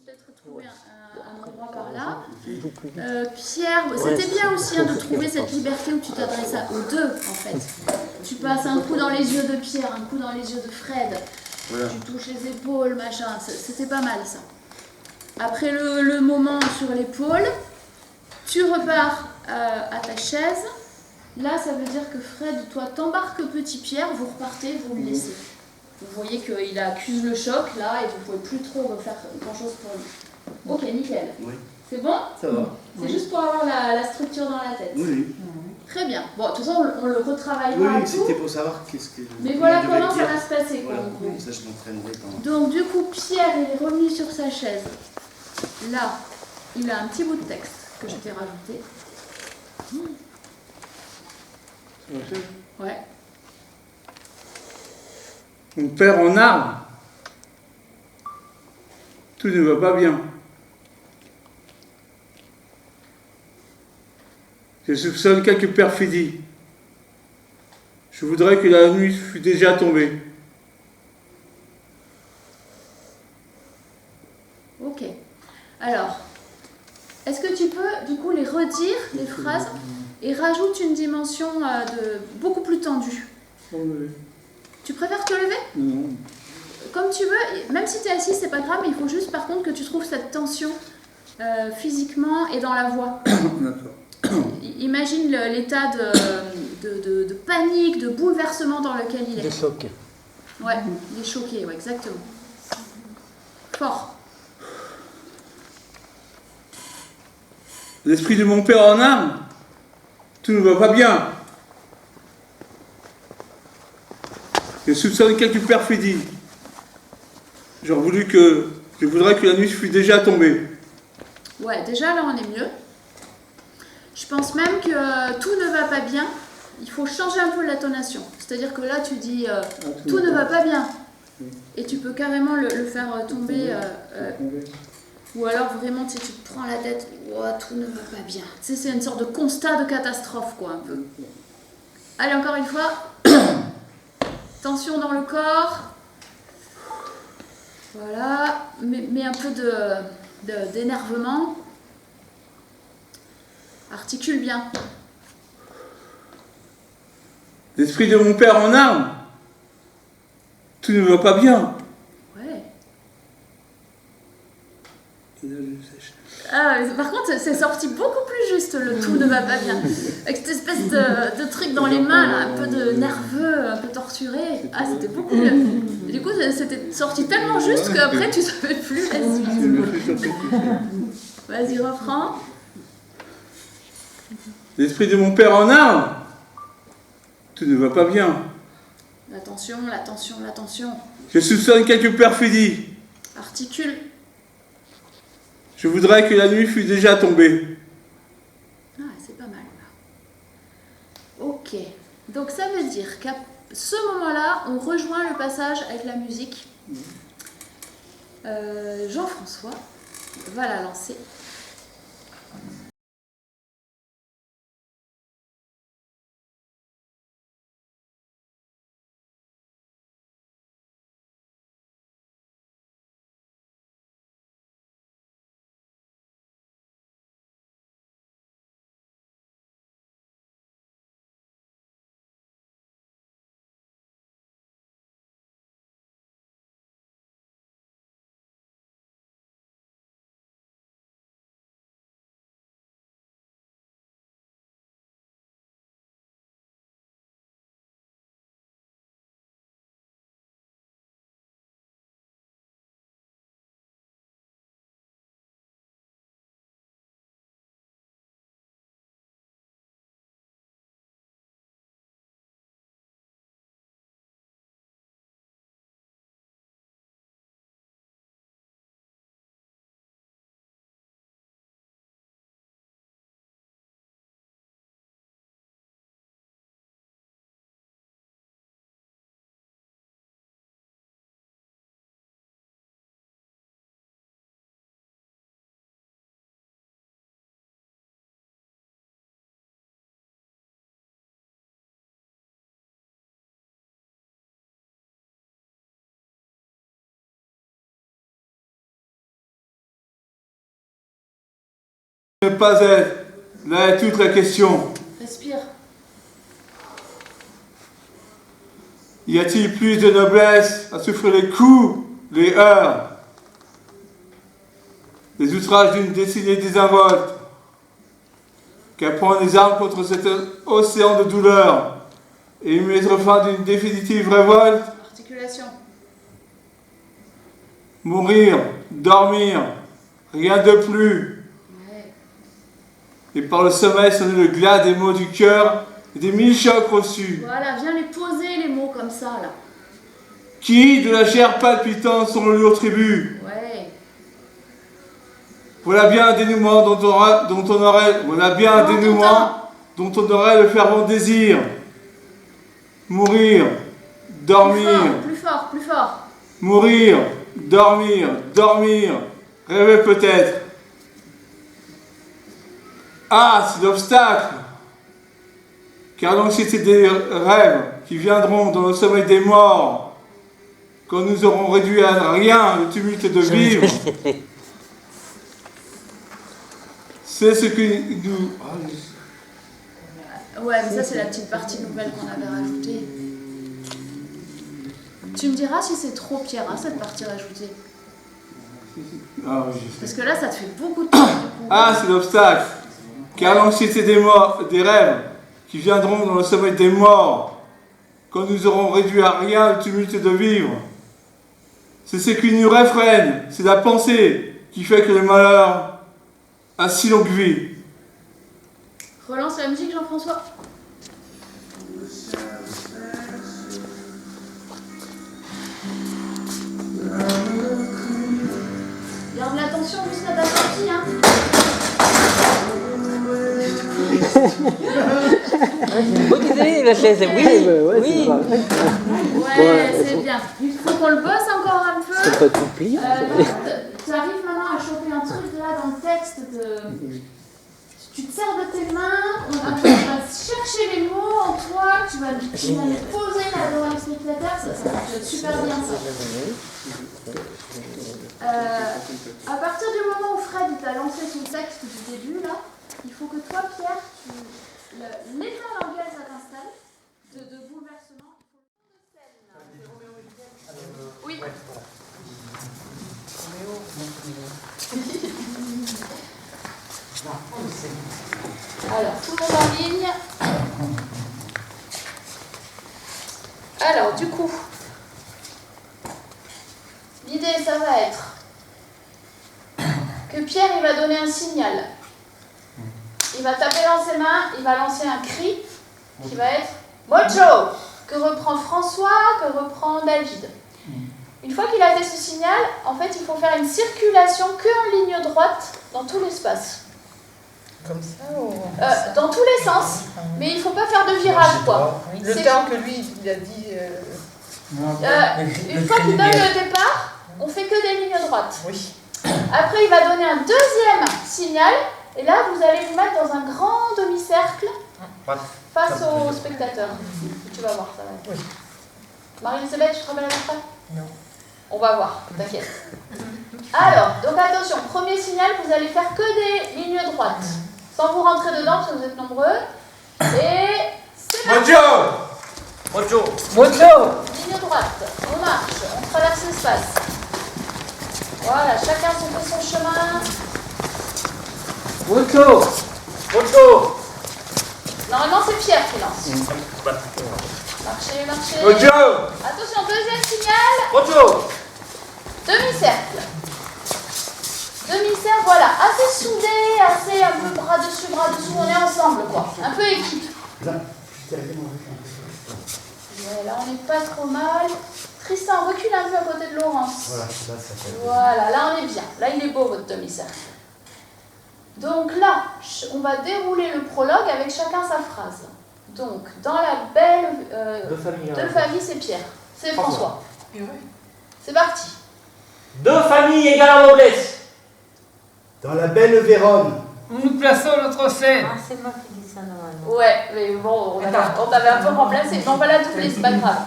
peut-être trouver un endroit par là. Pierre, c'était bien aussi de trouver cette liberté où tu t'adresses aux deux, en fait. Tu passes un coup dans les yeux de Pierre, un coup dans les yeux de Fred. Voilà. Tu touches les épaules, machin. C'était pas mal, ça. Après le moment sur l'épaule, tu repars à ta chaise. Là, ça veut dire que Fred, toi, t'embarques Petit Pierre, vous repartez, vous le laissez. Vous voyez qu'il accuse le choc, là, et vous ne pouvez plus trop refaire grand-chose pour lui. Ok, nickel. Oui. C'est bon? Ça va. C'est juste pour avoir la structure dans la tête. Oui. Très bien. Bon, de toute façon, on le retravaillera. Oui, c'était pour savoir qu'est-ce que... Mais voilà comment ça va se passer. Voilà, ça je m'entraînerai pendant... Donc, du coup, Pierre, il est revenu sur sa chaise. Là, il a un petit bout de texte que je t'ai rajouté. Ouais. Mon père en armes. Tout ne va pas bien. Je soupçonne quelques perfidies. Je voudrais que la nuit fût déjà tombée. Ok. Alors, est-ce que tu peux, du coup, les redire, les phrases, et rajoute une dimension beaucoup plus tendue? Tu préfères te lever? Non. Comme tu veux, même si tu es assis, c'est pas grave, mais il faut juste par contre que tu trouves cette tension physiquement et dans la voix. D'accord. Imagine l'état de panique, de bouleversement dans lequel il est. De choc. Ouais, il est choqué, ouais, exactement. Fort. L'esprit de mon père en armes, tout ne va pas bien. Je soupçonne quelques perfidies. Je voudrais que la nuit fût déjà tombée. Ouais, déjà là on est mieux. Je pense même que tout ne va pas bien. Il faut changer un peu l'intonation. C'est-à-dire que là tu dis tout ne va pas bien. Et tu peux carrément le faire tomber. Ou alors vraiment tu te prends la tête, oh, tout ne va pas bien. Tu sais, c'est une sorte de constat de catastrophe quoi un peu. Allez, encore une fois. Tension dans le corps. Voilà. Mets un peu d'énervement. Articule bien. L'esprit de mon père en armes, tout ne va pas bien. Ouais. Et là, je sèche. Ah, par contre, c'est sorti beaucoup plus juste, le tout ne va pas bien. Avec cette espèce de truc dans les mains, là, un peu de nerveux, un peu torturé. Ah, c'était beaucoup mieux. Et du coup, c'était sorti tellement juste qu'après, tu ne savais plus la suite. Vas-y, reprends. L'esprit de mon père en armes, tout ne va pas bien. L'attention, l'attention, l'attention. Je soupçonne quelques perfidies. Articule. Je voudrais que la nuit fût déjà tombée. Ah, c'est pas mal. Ok. Donc ça veut dire qu'à ce moment-là, on rejoint le passage avec la musique. Jean-François va la lancer. Ne pas être, là est toute la question. Respire. Y a-t-il plus de noblesse à souffrir les coups, les heurts, les outrages d'une destinée désinvolte qu'à prendre les armes contre cet océan de douleur et y mettre fin d'une définitive révolte? Articulation. Mourir, dormir, rien de plus. Ouais. Et par le sommeil sonner le glas des mots du cœur et des 1000 chocs reçus. Voilà, viens les poser les mots comme ça là. Qui de la chair palpitante sont le lourd tribut? Ouais. Voilà bien un dénouement dont on aurait le fervent désir. Mourir, dormir, Plus fort, plus fort. mourir, dormir, dormir, rêver peut-être. Ah, c'est l'obstacle! Car l'anxiété des rêves qui viendront dans le sommeil des morts, quand nous aurons réduit à rien le tumulte de vivre, c'est ce que nous... Ouais, mais ça c'est la petite partie nouvelle qu'on avait rajoutée. Tu me diras si c'est trop, Pierre, hein, cette partie rajoutée. Ah, oui, Parce que là, ça te fait beaucoup de temps du coup. ah, c'est l'obstacle. Car l'anxiété des morts, des rêves qui viendront dans le sommeil des morts, quand nous aurons réduit à rien le tumulte de vivre, c'est ce qui nous réfrène, c'est la pensée qui fait que le malheur a si longue vie. Relance la musique, Jean-François. Garde l'attention jusqu'à ta sortie, hein. C'est une bonne idée, la chaise. Oui, oui. Ouais, c'est bien. Il faut qu'on le bosse encore un peu. C'est pas tout plié. Tu arrives maintenant à choper un truc là dans le texte de... Tu te sers de tes mains, on va chercher les mots en toi, tu vas les poser là devant le spectateur, ça marche super bien ça. À partir du moment où Fred t'a lancé son texte du début là, il faut que toi Pierre, l'état dans lequel ça t'installe, de bouleversement, oui. Alors, tout le monde en ligne. Alors, du coup, l'idée, ça va être que Pierre, il va donner un signal. Il va taper dans ses mains, il va lancer un cri qui va être « Mojo !» que reprend François, que reprend David. Une fois qu'il a fait ce signal, en fait, il faut faire une circulation que en ligne droite dans tout l'espace. Comme ça ou... Dans tous les sens, mais il ne faut pas faire de virage, quoi. Le temps que lui, il a dit... Une fois qu'il donne le départ, on fait que des lignes droites. Oui. Après, il va donner un deuxième signal, et là, vous allez vous mettre dans un grand demi-cercle face aux spectateurs. Tu vas voir, ça va être. Oui. Marie-Elisabeth, tu te rappelles à peu près ? Non. On va voir, t'inquiète. Alors, donc attention, premier signal, vous allez faire que des lignes droites. Sans vous rentrer dedans, parce que vous êtes nombreux. Et c'est parti. Mojo. Ligne droite, on marche, on traverse l'espace. Voilà, chacun fait son chemin. Mojo. Normalement, c'est Pierre qui lance. Marchez. Mojo! Attention, deuxième signal. Mojo. Demi-cercle. Demi-cercle, voilà, assez soudé, assez un peu bras dessus, on est ensemble, quoi. Un peu équipe. Ouais, là, on n'est pas trop mal. Tristan, recule un peu à côté de Laurence. Voilà, là, on est bien. Là, il est beau, votre demi-cercle. Donc là, on va dérouler le prologue avec chacun sa phrase. Donc, dans la belle... de famille, c'est Pierre. C'est François. C'est parti. Deux familles égales en noblesse. Dans la belle Vérone, Où nous plaçons notre scène. Ah, c'est moi qui dis ça normalement. Ouais, mais bon, on t'avait un peu remplacé. Mais on va la doubler, c'est pas grave.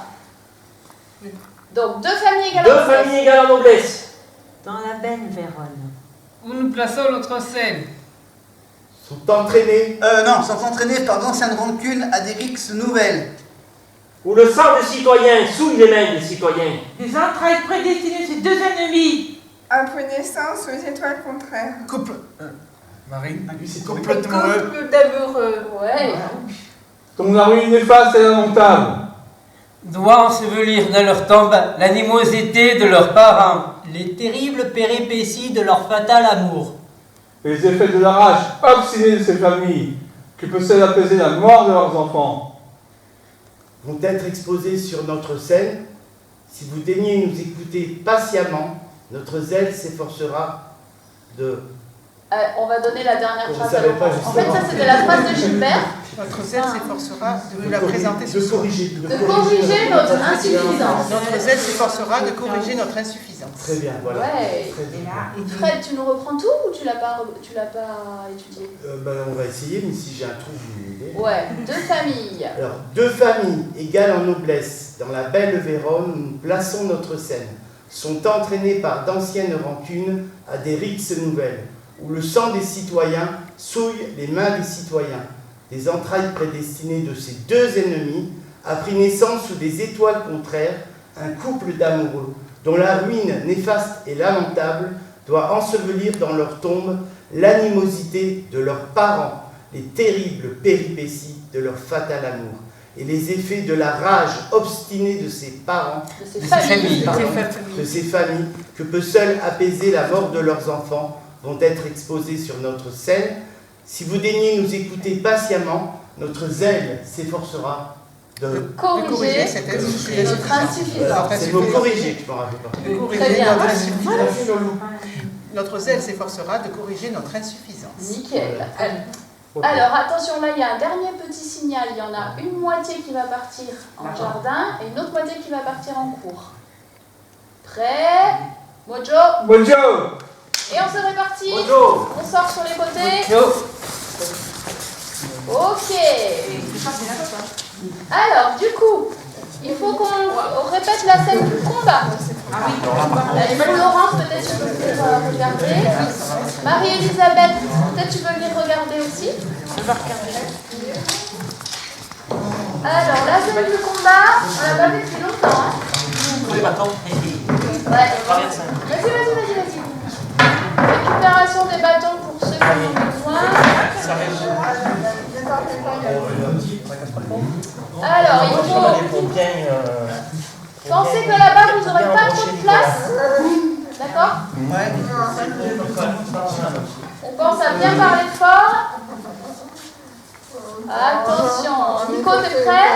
Donc, deux familles égales en noblesse. égales en noblesse. Dans la benne Vérone. Où nous plaçons notre scène. sont entraînés Non, sont entraînés par d'anciennes rancunes à des rixes nouvelles. Où le sang des citoyens souille les mains des citoyens. Les entrailles prédestinées ces deux ennemis. Impôt naissance aux étoiles contraires. Couple. Marine, lui c'est Couple d'amoureux. Ouais. Dont la ruine néfaste et lamentable. Doit ensevelir dans leur tombe l'animosité de leurs parents, les terribles péripéties de leur fatal amour. Les effets de la rage obstinée de ces familles, qui peut seul apaiser la mort de leurs enfants. vont être exposés sur notre scène. Si vous daignez nous écouter patiemment, notre zèle s'efforcera de... On va donner la dernière phrase. Je savais pas, En fait, ça c'était la phrase de Gilbert. Notre zèle s'efforcera de vous la présenter ce de soir. corriger Notre insuffisance. Notre zèle s'efforcera de corriger notre insuffisance. Très bien, voilà. Ouais. Très bien. Fred, tu nous reprends tout ou tu l'as pas étudié? On va essayer, mais si j'ai un trou, je vais l'aider. Ouais, deux familles. Alors, deux familles égales en noblesse, dans la belle Vérone où nous plaçons notre scène, sont entraînées par d'anciennes rancunes à des rixes nouvelles, où le sang des citoyens souille les mains des citoyens. Des entrailles prédestinées de ces deux ennemis a pris naissance sous des étoiles contraires, un couple d'amoureux, dont la ruine néfaste et lamentable doit ensevelir dans leur tombe l'animosité de leurs parents, les terribles péripéties de leur fatal amour, et les effets de la rage obstinée de ces parents, de ces familles, que peut seul apaiser la mort de leurs enfants, vont être exposés sur notre scène. Si vous daignez nous écouter patiemment, notre zèle s'efforcera de corriger cette notre insuffisance. C'est le mot corriger que je m'en rappelle pas. De corriger notre insuffisance. Notre zèle s'efforcera de corriger notre insuffisance. Nickel. Alors attention, là il y a un dernier petit signal. Il y en a une moitié qui va partir en jardin et une autre moitié qui va partir en cours. Prêt? Mojo? Mojo! Et on se répartit. Mojo! On sort sur les côtés. Mojo. Ok. Alors du coup, il faut qu'on répète la scène du combat. Laurence, peut-être tu peux venir regarder. Marie-Elisabeth, peut-être tu peux venir regarder aussi. Alors, la scène du combat, on l'a pas vu depuis longtemps. Les bâtons. Ouais. Vas-y. Récupération des bâtons pour ceux qui en ont besoin. Alors, il faut... Pensez que là-bas, vous n'aurez pas trop de place. D'accord? On pense à bien parler fort. Attention. Nico, t'es prêt?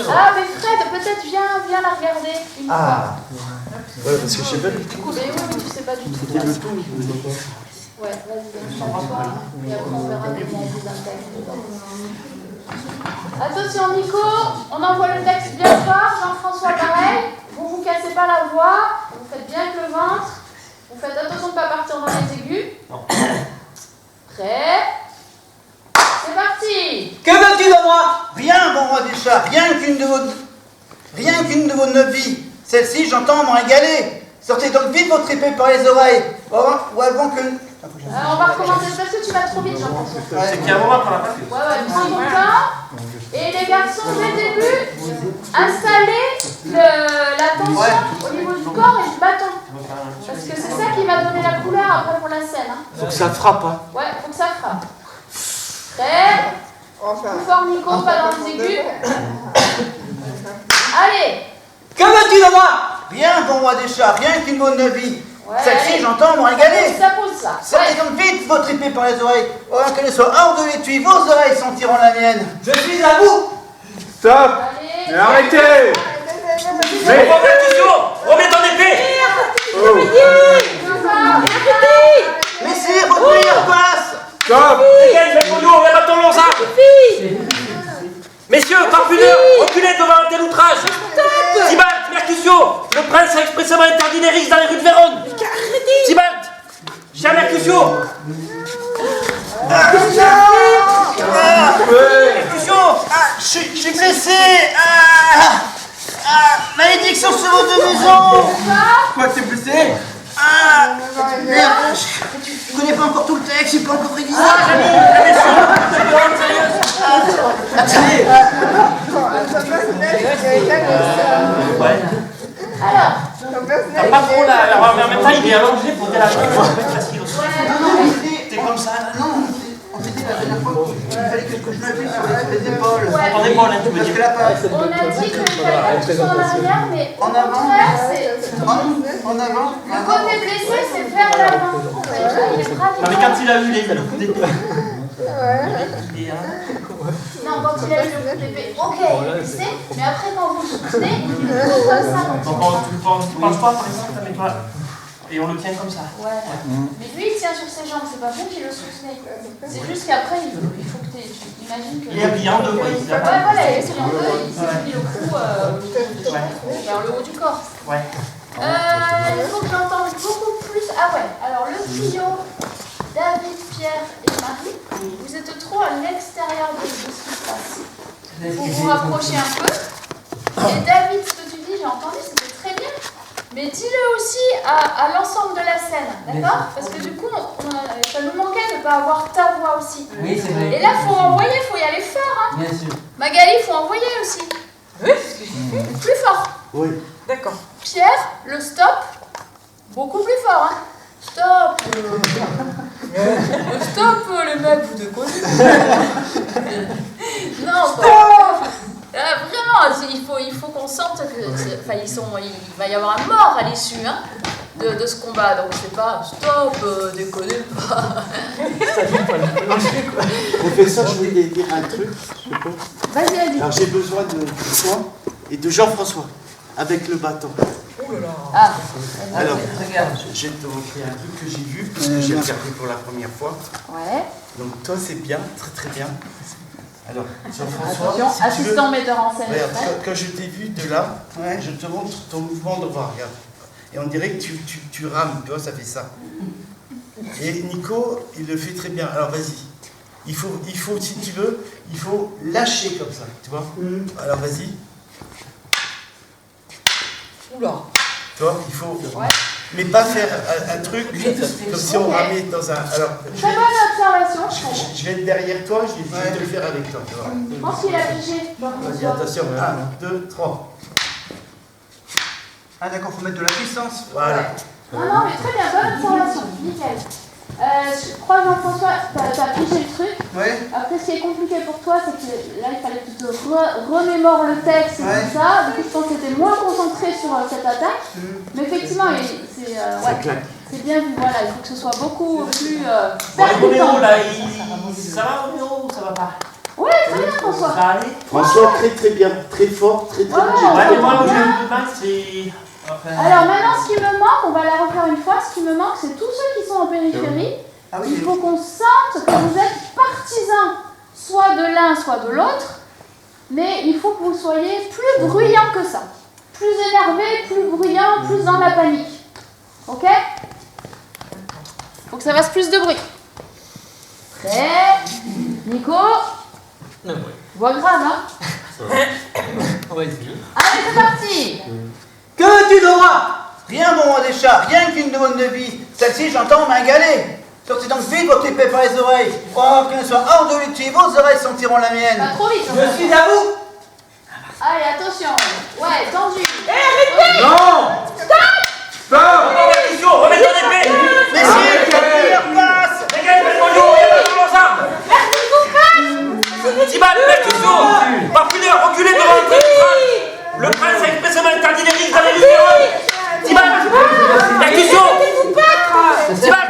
Ah, mais Fred, peut-être viens la regarder une fois. Ouais, parce que je sais pas du tout. Mais oui, tu sais pas du tout. Ouais, vas-y, installe-toi. Et après, on verra comment on vous intègre. Attention, Nico, on envoie le texte bien fort. Jean-François, pareil. Vous ne cassez pas la voix. Vous faites bien avec le ventre. Vous faites attention de ne pas partir dans les aigus. Prêt? C'est parti! Que veux-tu de moi? Rien, bon roi des chats, rien qu'une de vos 9 vies. Celle-ci, j'entends m'en régaler. Sortez donc vite votre épée par les oreilles. Ou avant que... On va recommencer parce que tu vas trop vite, Jean-François. C'est qu'il y a un moment pour la passer. Ouais, prends ton temps. Et les garçons, dès le début, installez la tension au niveau du corps et du bâton. Parce que c'est ça qui va donner la couleur après pour la scène. Faut que ça frappe, hein. Ouais, faut que ça frappe. Prêt? Plus fort, Nico, pas dans les aigus. Allez! Que veux-tu de moi? Rien, bon roi des chats, rien qu'une bonne vie. Ouais. Celle-ci, j'entends m'en régaler. Ça pose ça. Sortez donc vite votre épée par les oreilles. Avant qu'elle ne soit hors de l'étui, vos oreilles sentiront la mienne. Je suis à vous. Stop! Allez! Mais arrêtez! Mais remets ton épée! Messire, retenir, passe. Stop! Dégage, mets nous, on va ton lonza! Messieurs, par pudeur, reculez devant un tel outrage! Tybalt, Mercutio, le prince a expressément interdit les rixes dans les rues de Vérone! Tybalt, cher Mercutio! Mercutio! Je suis blessé. Malédiction sur vos deux maisons. Quoi, t'es blessé? Ah, merde, je connais pas encore tout le texte, j'ai pas encore révisé. Alors, T'as pas trop là, mais en même temps il est allongé pour que la jambe soit facile aussi. T'es comme ça, non. On s'est dit la dernière fois qu'il fallait que je m'appuie sur les épaules. Ton épaule, hein, tu veux dire. on a dit qu'il fallait pas que tu sois en arrière, mais au contraire, c'est... En avant. Le côté blessé, c'est vers l'avant. En fait, il est pratique. Non, mais quand il a eu les, il a le coup d'épée. Non, quand il a eu le coup d'épée, ok, il est blessé, mais après, quand vous le soutenez, il est plutôt comme ça. Donc tu penses pas, par exemple, mais toi, et on le tient comme ça. Ouais. Mais lui, il tient sur ses jambes, c'est pas vous qui le soutenez. C'est juste qu'après, il faut que tu imagines que... Il est plié en deux, quoi. Ouais, voilà, il est plié en deux, il s'est mis le cou vers le haut du corps. Ouais. Il faut que j'entende beaucoup plus. Ah ouais, alors le trio, David, Pierre et Marie, vous êtes trop à l'extérieur de ce qui se passe. Il faut vous rapprocher un peu. Et David, ce que tu dis, j'ai entendu, c'était très bien. Mais dis-le aussi à l'ensemble de la scène, d'accord? Parce que du coup, ça nous manquait de ne pas avoir ta voix aussi. Oui, c'est vrai. Et là, il faut envoyer, il faut y aller fort. Hein. Bien sûr. Magali, il faut envoyer aussi. Oui, c'est ce que j'ai fait. Plus fort. Oui. D'accord. Pierre, le stop, beaucoup plus fort. Hein. Stop. Stop, les mecs, vous déconnez. Non, stop. Vraiment, il faut qu'on sente que, il va y avoir un mort à l'issue hein, de ce combat. Donc c'est pas stop, déconnez pas. Professeur, je voulais dire un truc, je peux. Vas-y, vas-y. Alors j'ai besoin de toi et de Jean-François avec le bâton. Oh là là. Ah. Alors, regarde. je vais te montrer un truc que j'ai vu, parce que j'ai regardé pour la première fois. Ouais. Donc toi c'est bien, très très bien. Alors, Jean-François, Attention, si tu veux, assistant metteur en scène. regarde, quand je t'ai vu de là, je te montre ton mouvement de bras, regarde. Et on dirait que tu rames, tu vois, ça fait ça. Et Nico, il le fait très bien. Alors vas-y. Il faut, si tu veux, il faut lâcher comme ça, tu vois. Alors vas-y. Oula. Tu vois, il faut... Ouais. Mais pas faire un truc comme si on ramait dans un... Alors, Très bonne observation. je vais être derrière toi, je vais te le faire avec toi, tu vois. Je pense qu'il a pigé. Vas-y, attention, 1, 2, 3. Ah d'accord, faut mettre de la puissance. Voilà. Non, mais très bien, bonne observation. Nickel. Je crois, Jean-François, t'as pigé le truc. Ouais. Après, ce qui est compliqué pour toi, c'est que là, il fallait que tu te remémores le texte et tout ça. Du coup, je pense que tu étais moins concentré sur cette attaque. Mais effectivement, c'est bien vu. Voilà, il faut que ce soit beaucoup plus Roméo, là, ça va, Roméo, ou ça va pas? Ouais, très bien, François. Ça va aller? François, très très bien, très fort, très très bien. Ouais, mais moi, où j'ai un peu de mal, c'est... Alors maintenant, ce qui me manque, on va la refaire une fois, ce qui me manque, c'est tous ceux qui sont en périphérie. Ah oui. Il faut qu'on sente que vous êtes partisans, soit de l'un, soit de l'autre, mais il faut que vous soyez plus bruyants que ça. Plus énervés, plus bruyants, plus dans la panique. Ok? Faut que ça fasse plus de bruit. Prêt? Nico? Voix grave, hein? On va essayer. Allez, c'est parti! Que tu n'auras rien, mon roi des chats, rien qu'une demande de vie. Celle-ci, j'entends m'ingaler. Sortez donc vite votre épée par les oreilles. Oh, qu'elle soit hors de lutte, vos oreilles sentiront la mienne. Pas trop vite. Je suis à vous. Allez, attention. Ouais, tendu. Non! Stop! Remets ton épée! Mais si, je leur passe. Dégage, mets ton lion, il y a pas de l'ensemble! Tibal, percussion! Par pudeur, reculez devant l'entrée du prince! Le prince a expressément interdit les rixes dans les lumières! Tibal! Percussion! Tibal!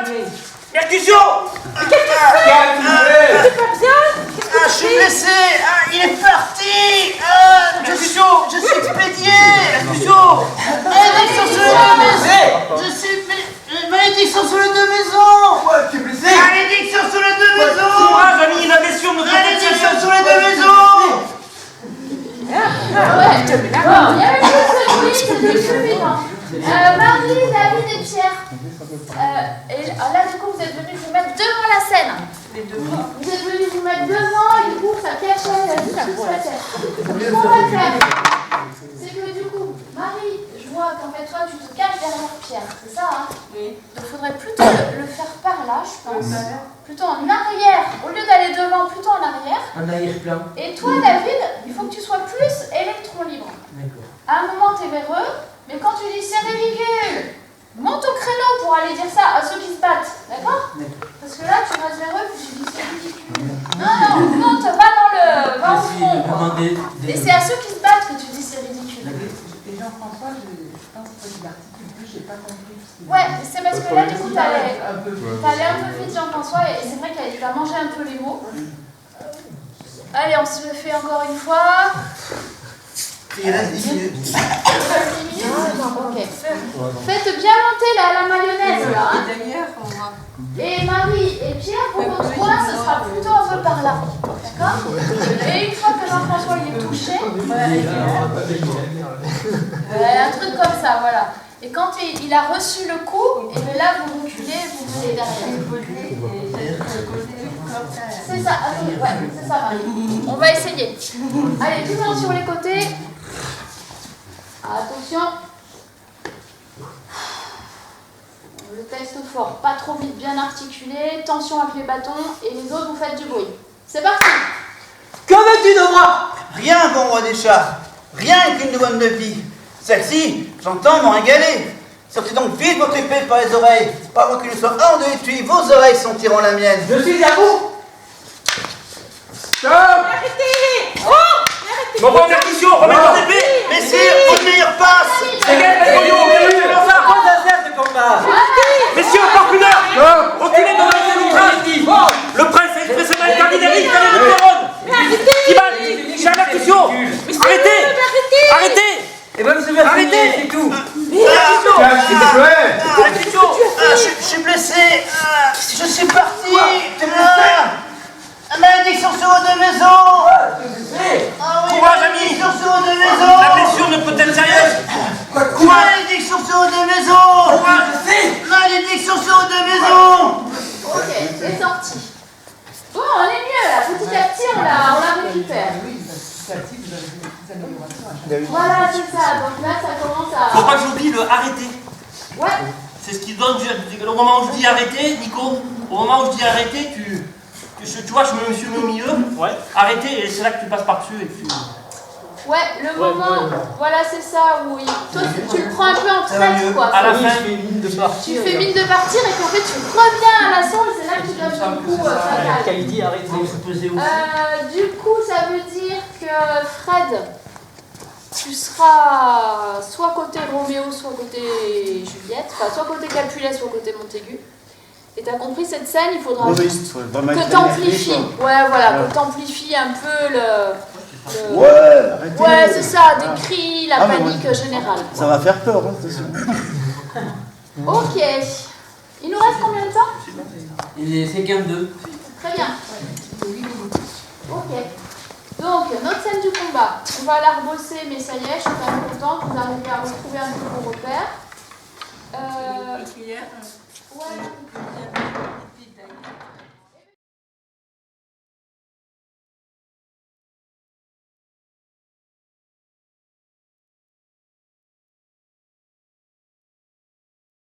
Percussion! Ah, je suis blessé. Ah, il est parti. Je suis expédié. Malédiction sur les deux maisons. Je suis... Malédiction sur les deux maisons. Ouais, tu es blessé. Malédiction sur les deux maisons. Courage, ami, la blessure ne Malédiction sur les deux maisons. Ouais. Bon, il y avait plus de bruit, c'était plus vite. Marie, David et Pierre. Et là, du coup, vous êtes venus vous mettre devant la scène. Vous êtes venus vous mettre devant et du coup, ça cachait toute la tête. Ce qu'on va faire, c'est que du coup, Marie, je vois qu'en fait toi tu te caches derrière Pierre, c'est ça hein? Oui. Donc il faudrait plutôt le faire par là, je pense. Plutôt en arrière, au lieu d'aller devant, plutôt en arrière. Un arrière-plan. Et toi David, il faut que tu sois plus électron libre. D'accord. À un moment t'es véreux, mais quand tu dis c'est ridicule, monte au créneau pour aller dire ça à ceux qui se battent, d'accord? Parce que là tu restes véreux puis tu dis c'est ridicule. Non, monte, va au fond. Quoi. Et c'est à ceux qui se battent que tu dis c'est ridicule. Et Jean-François, je pense qu'il articule plus, j'ai pas compris. Ouais, c'est parce que là du coup t'allais un peu vite Jean-François et c'est vrai qu'il a mangé un peu les mots. Allez, on se le fait encore une fois. Il reste 10 minutes. Ok. Faites bien monter la mayonnaise là. Hein. Et Marie et Pierre, pour votre coin, ce sera plutôt un peu par là. D'accord? Et une fois que Jean-François il est touché, un truc comme ça, voilà. Et quand il a reçu le coup, et bien là vous reculez, vous venez derrière. C'est ça, ouais, c'est ça Marie. On va essayer. Allez, tout le monde sur les côtés. Attention. Le test fort, pas trop vite, bien articulé, tension avec les bâtons, et les autres vous faites du bruit. C'est parti. Que veux-tu de moi? Rien, bon roi des chats. Rien qu'une douane de vie. Celle-ci, j'entends m'en régaler. Sortez donc vite votre épée par les oreilles. Pas avant qu'il ne soit hors de l'étui, vos oreilles sentiront la mienne. Je suis à vous. Stop! Arrêtez! Oh! Arrêtez! Bon, bon, percussion, remets ton épée! Messieurs, votre meilleure passe. Dégage, comment ça? Comment ça sert ce combat? Messieurs, encore une heure! Reculez devant les outrages! Le prince a expressément interdit les risques d'aller de Péronne! Tibalt, j'ai la question! Arrêtez! Arrêtez! Et ben vous avez fini, c'est tout. Calme, s'il te plaît! Je suis blessé. Je suis parti. Malédiction sur vos deux maisons. Courage, ami! Malédiction sur vos deux maisons. La blessure ne peut être sérieuse! Malédiction sur vos deux maisons. Malédiction sur vos deux maisons. Ok, c'est sorti. Bon, on est mieux là, petit à petit on la récupère. Voilà, c'est ça, donc là ça commence à... Faut pas que j'oublie le arrêter. Ouais. C'est ce qui donne au moment où je dis arrêter, Nico, au moment où je dis arrêter, tu vois, je me suis mis au milieu, arrêter, et c'est là que tu passes par-dessus et tu... Ouais, le moment, voilà, c'est ça, où toi tu le prends un peu en traite, quoi. À la fin, Tu fais mine de partir. Tu fais mine de partir et qu'en fait tu reviens à l'assaut et c'est là que tu donnes ton coup fatal. Qualité, arrête de se poser où? Du coup, ça veut dire que Fred, tu seras soit côté Roméo, soit côté Juliette, enfin soit côté Capulet, soit côté Montaigu. Et t'as compris cette scène, il faudra que t'amplifies. Ouais, voilà, que t'amplifies un peu le... Ouais, c'est ça, des cris, la panique générale. Ça va faire peur, hein, attention. Ok. Il nous reste combien de temps? C'est 15-2. Très bien. Ok. Donc, notre scène du combat. On va la rebosser, mais ça y est, je suis quand même contente. Vous arrivez à retrouver un peu vos repères. Ouais.